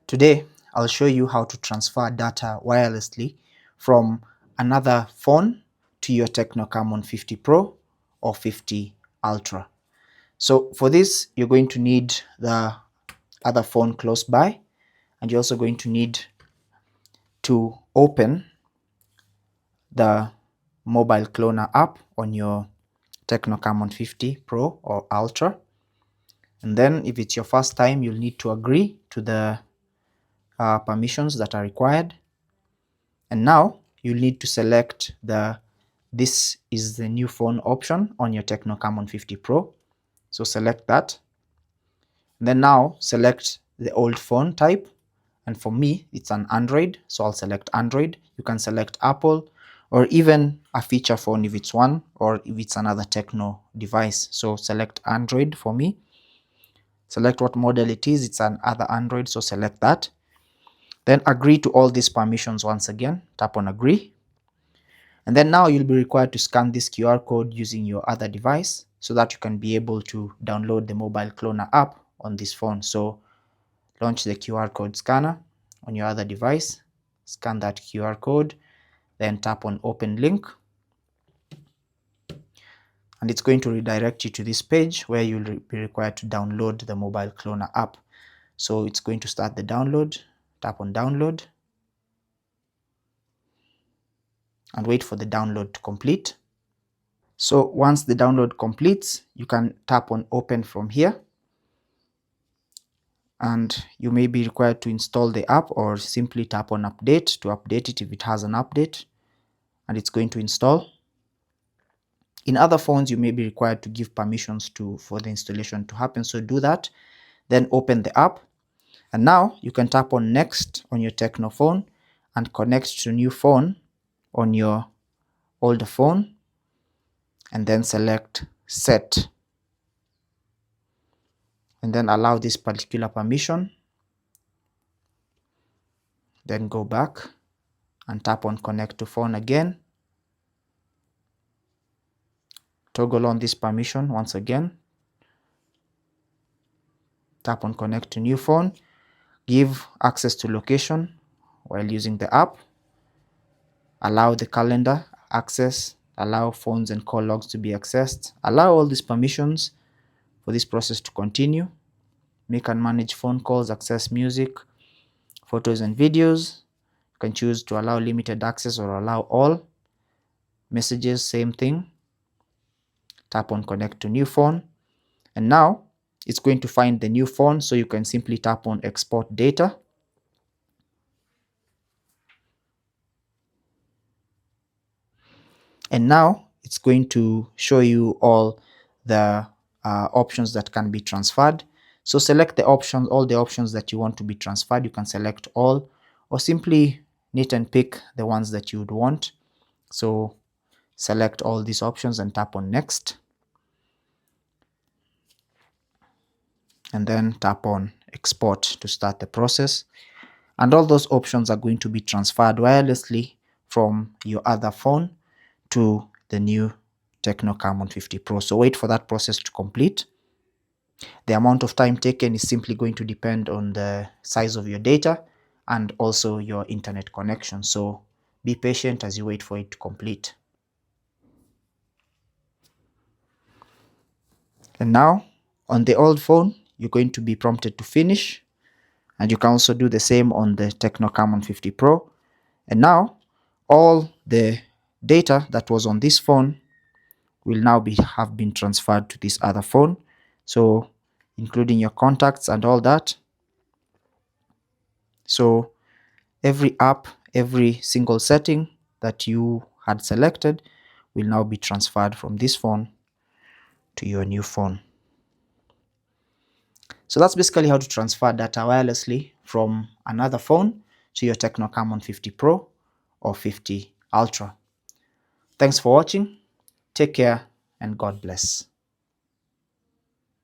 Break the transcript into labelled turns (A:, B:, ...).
A: Today, I'll show you how to transfer data wirelessly from another phone to your Tecno Camon 50 Pro or 50 Ultra. So for this, you're going to need the other phone close by, and you're also going to need to open the mobile cloner app on your Tecno Camon 50 Pro or Ultra. And then if it's your first time, you'll need to agree to the permissions that are required. And now you'll need to select this is the new phone option on your Tecno Camon 50 Pro. So select that. And then now select the old phone type. And for me, it's an Android, so I'll select Android. You can select Apple or even a feature phone if it's one, or if it's another Tecno device. So select Android for me. Select what model it is. It's an other Android, so select that. Then agree to all these permissions once again. Tap on agree. And then now you'll be required to scan this QR code using your other device so that you can be able to download the mobile cloner app on this phone. So launch the QR code scanner on your other device, scan that QR code, then tap on open link. And it's going to redirect you to this page where you'll be required to download the mobile cloner app. So it's going to start the download. Tap on download and wait for the download to complete. So once the download completes, you can tap on open from here. And you may be required to install the app or simply tap on update to update it if it has an update, and it's going to install. In other phones, you may be required to give permissions for the installation to happen, so do that. Then open the app, and now you can tap on next on your Tecno phone and connect to new phone on your older phone, and then select set, and then allow this particular permission. Then go back and tap on connect to phone again. Toggle on this permission once again. Tap on connect to new phone. Give access to location while using the app. Allow the calendar access. Allow phones and call logs to be accessed. Allow all these permissions for this process to continue. Make and manage phone calls, access music, photos and videos. You can choose to allow limited access or allow all. Messages, same thing. Tap on connect to new phone. And now it's going to find the new phone, so you can simply tap on export data. And now it's going to show you all the options that can be transferred. So select the options, all the options that you want to be transferred. You can select all, or simply knit and pick the ones that you would want. So select all these options and tap on next. And then tap on export to start the process. And all those options are going to be transferred wirelessly from your other phone to the new Tecno Camon 50 Pro. So wait for that process to complete. The amount of time taken is simply going to depend on the size of your data and also your internet connection. So be patient as you wait for it to complete. And now on the old phone, you're going to be prompted to finish. And you can also do the same on the Tecno Camon 50 Pro. And now all the data that was on this phone will now have been transferred to this other phone. So including your contacts and all that. So every app, every single setting that you had selected will now be transferred from this phone to your new phone. So that's basically how to transfer data wirelessly from another phone to your Tecno Camon 50 Pro or 50 Ultra. Thanks for watching. Take care and God bless.